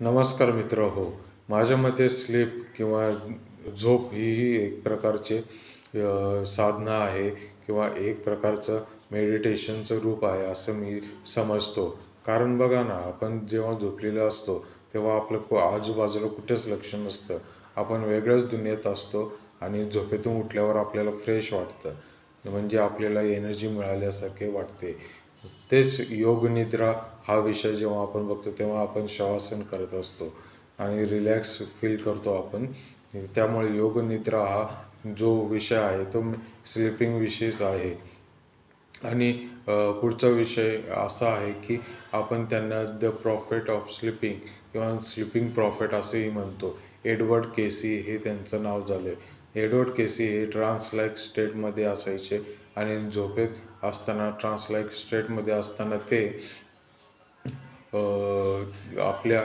नमस्कार मित्र हो. माझ्या मते स्लीप किंवा झोप ही एक प्रकारचे साधना आहे किंवा एक प्रकारचं मेडिटेशनचं रूप आहे असं मी समजतो. कारण बघा ना, आपण जेव्हा झोपलेलो असतो तेव्हा आपलं आजूबाजूला कुठेच लक्ष नसतं. आपण वेगळ्याच दुनियेत असतो आणि झोपेतून उठल्यावर आपल्याला फ्रेश वाटतं. म्हणजे आपल्याला एनर्जी मिळाल्यासारखे वाटते. तेच योग निद्रा हा विषय जेव्हा आपण बघतो तेव्हा आपण शवासन करत असतो आणि रिलॅक्स फील करतो आपण. त्यामुळे योग निद्रा हा जो विषय आहे तो स्लिपिंग विषयीच आहे. आणि पुढचा विषय असा आहे की आपण त्यांना द प्रॉफिट ऑफ स्लिपिंग किंवा स्लिपिंग प्रॉफिट असंही म्हणतो. एडवर्ड केसी हे त्यांचं नाव झालं आहे. एडवर्ड केसी हे ट्रान्सलाइक स्टेटमध्ये असायचे आणि झोपेत असताना ट्रान्सलाइक स्टेटमध्ये असताना ते आपल्या